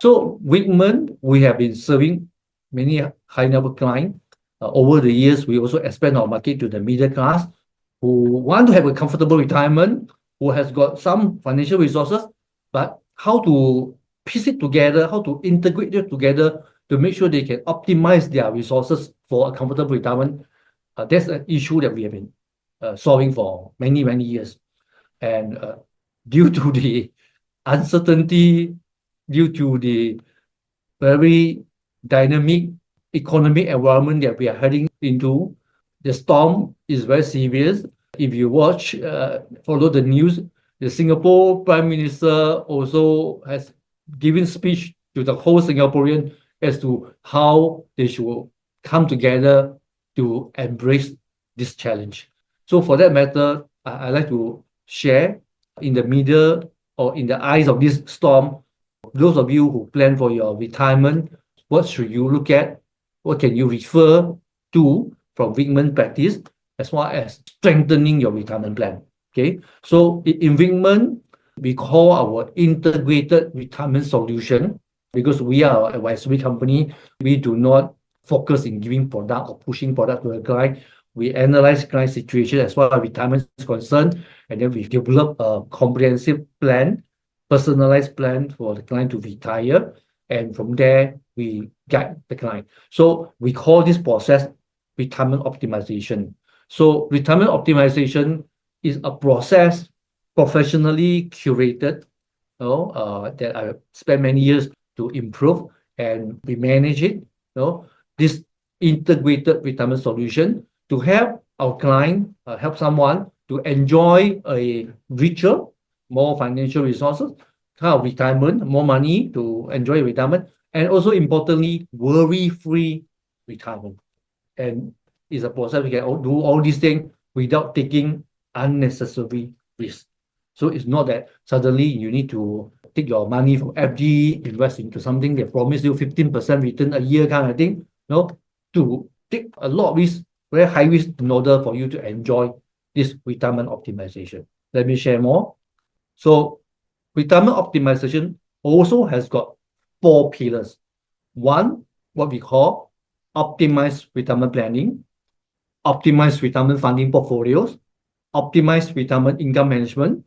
So Whitman, we have been serving many high net worth clients. Over the years, we also expand our market to the middle class who want to have a comfortable retirement, who has got some financial resources, but how to piece it together, how to integrate it together to make sure they can optimize their resources for a comfortable retirement. That's an issue that we have been solving for many, many years. And due to the uncertainty, due to the very dynamic economic environment that we are heading into, the storm is very serious. If you follow the news, the Singapore Prime Minister also has given speech to the whole Singaporean as to how they should come together to embrace this challenge. So for that matter, I like to share in the middle or in the eyes of this storm, those of you who plan for your retirement, what should you look at? What can you refer to from Whitman practice as well as strengthening your retirement plan? Okay, so in Whitman, we call our integrated retirement solution because we are an advisory company. We do not focus in giving product or pushing product to a client. We analyze client situation as far as retirement is concerned, and then we develop a comprehensive plan, personalized plan for the client to retire. And from there, we guide the client. So we call this process retirement optimization. So retirement optimization is a process professionally curated, that I spent many years to improve, and we manage it. This integrated retirement solution to help our client, help someone to enjoy a richer, more financial resources, kind of retirement, more money to enjoy retirement, and also importantly, worry-free retirement. And it's a process we can do all these things without taking unnecessary risks. So it's not that suddenly you need to take your money from FD, invest into something that promise you 15% return a year kind of thing, to take a lot of risk, very high risk, in order for you to enjoy this retirement optimization. Let me share more. So retirement optimization also has got 4 pillars. One, what we call optimized retirement planning, optimized retirement funding portfolios, optimized retirement income management,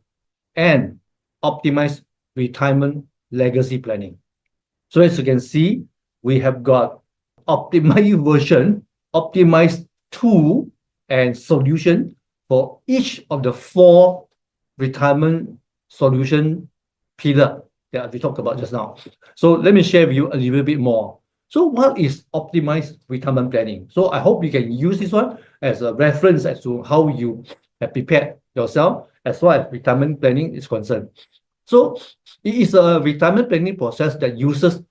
and optimized retirement legacy planning. So as you can see, we have got optimized version, optimized tool, and solution for each of the 4 retirement solution pillar that we talked about just now. So let me share with you a little bit more. So what is optimized retirement planning? So I hope you can use this one as a reference as to how you have prepared yourself as far as retirement planning is concerned. So it is a retirement planning process that uses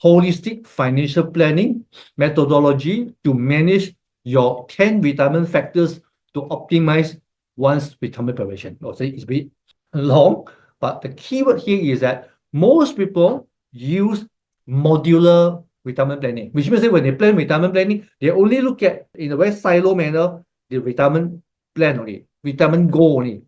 holistic financial planning methodology to manage your 10 retirement factors to optimize one's retirement preparation. I'll say it's a bit long, but the keyword here is that most people use modular retirement planning, which means that when they plan retirement planning, they only look at, in a very silo manner, the retirement plan only, retirement goal only.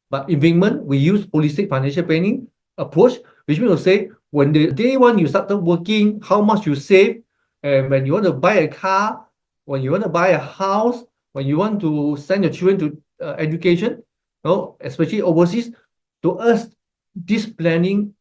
But in Whitman, we use holistic financial planning approach, which means to say, when the day one you started working, how much you save, and when you want to buy a car, when you want to buy a house, when you want to send your children to education, especially overseas, to us, this planning,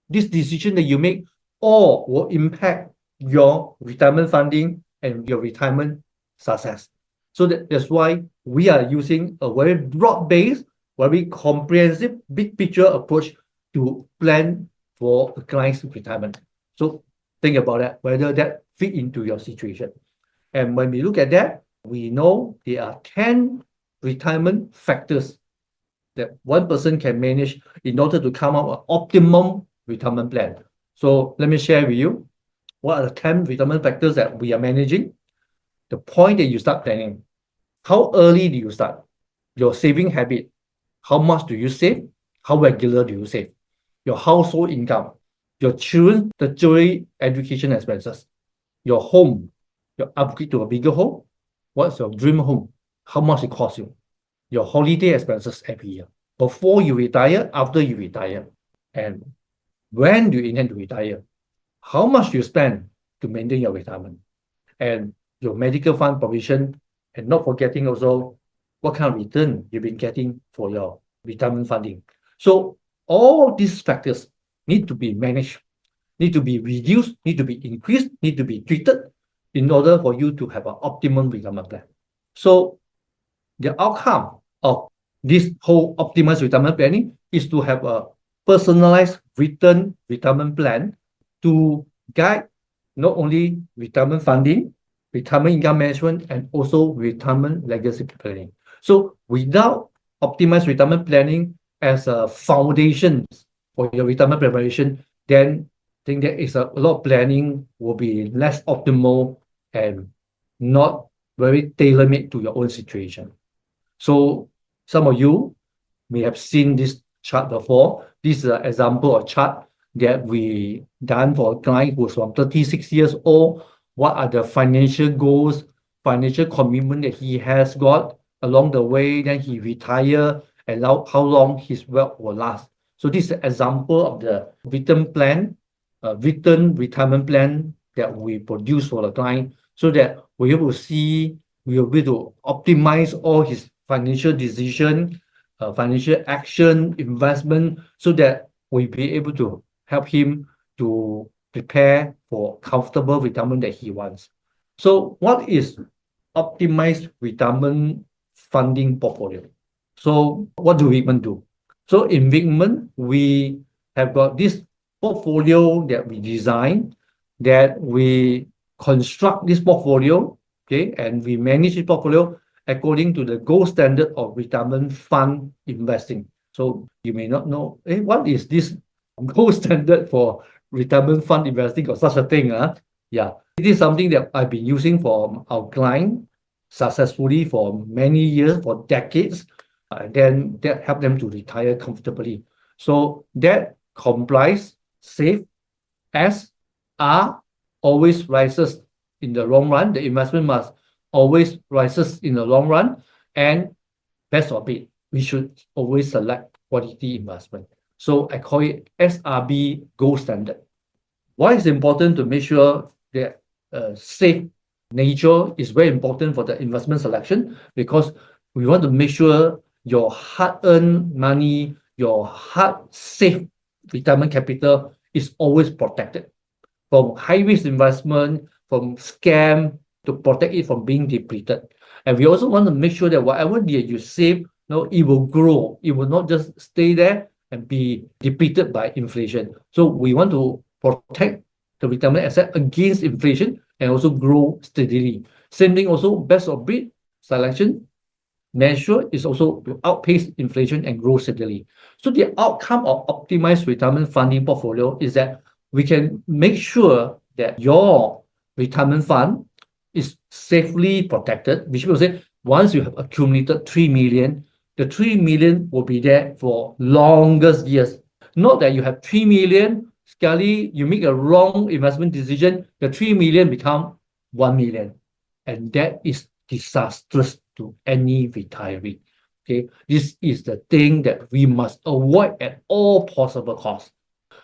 this decision that you make, all will impact your retirement funding and your retirement success. So that's why we are using a very broad-based, very comprehensive, big picture approach to plan for a client's retirement. So think about that, whether that fit into your situation. And when we look at that, we know there are 10 retirement factors that one person can manage in order to come up with an optimum retirement plan. So let me share with you what are the 10 retirement factors that we are managing. The point that you start planning. How early do you start? Your saving habit. How much do you save? How regular do you save? Your household income. Your children's tertiary education expenses. Your home. Your upgrade to a bigger home. What's your dream home? How much it costs you? Your holiday expenses every year. Before you retire, after you retire. And when do you intend to retire? how much you spend to maintain your retirement and your medical fund provision, and not forgetting also what kind of return you've been getting for your retirement funding. So all these factors need to be managed, need to be reduced, need to be increased, need to be treated in order for you to have an optimum retirement plan. So the outcome of this whole optimized retirement planning is to have a personalized retirement plan to guide not only retirement funding, retirement income management, and also retirement legacy planning. So without optimized retirement planning as a foundation for your retirement preparation, then I think there is a lot of planning will be less optimal and not very tailor-made to your own situation. So some of you may have seen this chart before. This is an example of chart that we done for a client who's from 36 years old. What are the financial goals, financial commitment that he has got along the way, then he retire, and how long his wealth will last. So this is an example of the written plan, written retirement plan that we produce for the client so that we're able to see, we will be able to optimize all his financial decision, financial action, investment, so that we'll be able to help him to prepare for comfortable retirement that he wants. So what is optimized retirement funding portfolio? So what do Whitman do? So in Whitman, we have got this portfolio that we design, that we construct this portfolio, okay, and we manage this portfolio according to the gold standard of retirement fund investing. So you may not know, what is this gold standard for retirement fund investing or such a thing? Yeah, it is something that I've been using for our client successfully for many years, for decades, and then that helped them to retire comfortably. So that complies, safe, as, are, always rises in the long run. The investment must always rises in the long run, and best of it, we should always select quality investment. So I call it SRB gold standard. Why is it important to make sure that safe nature is very important for the investment selection? Because we want to make sure your hard-earned money, your hard-safe retirement capital is always protected from high-risk investment, from scam, to protect it from being depleted. And we also want to make sure that whatever that you save, it will grow. It will not just stay there and be depleted by inflation. So we want to protect the retirement asset against inflation and also grow steadily. Same thing also, best of breed selection measure is also to outpace inflation and grow steadily. So the outcome of optimized retirement funding portfolio is that we can make sure that your retirement fund is safely protected, which will say once you have accumulated 3 million, the 3 million will be there for longest years. Not that you have 3 million, sekali you make a wrong investment decision, the 3 million become 1 million. And that is disastrous to any retiree. Okay, this is the thing that we must avoid at all possible costs.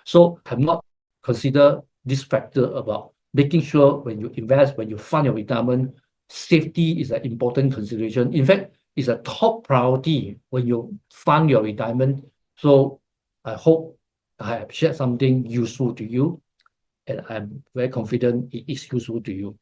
So have not considered this factor about making sure when you invest, when you fund your retirement, safety is an important consideration. In fact, it's a top priority when you fund your retirement. So I hope I have shared something useful to you, and I'm very confident it is useful to you.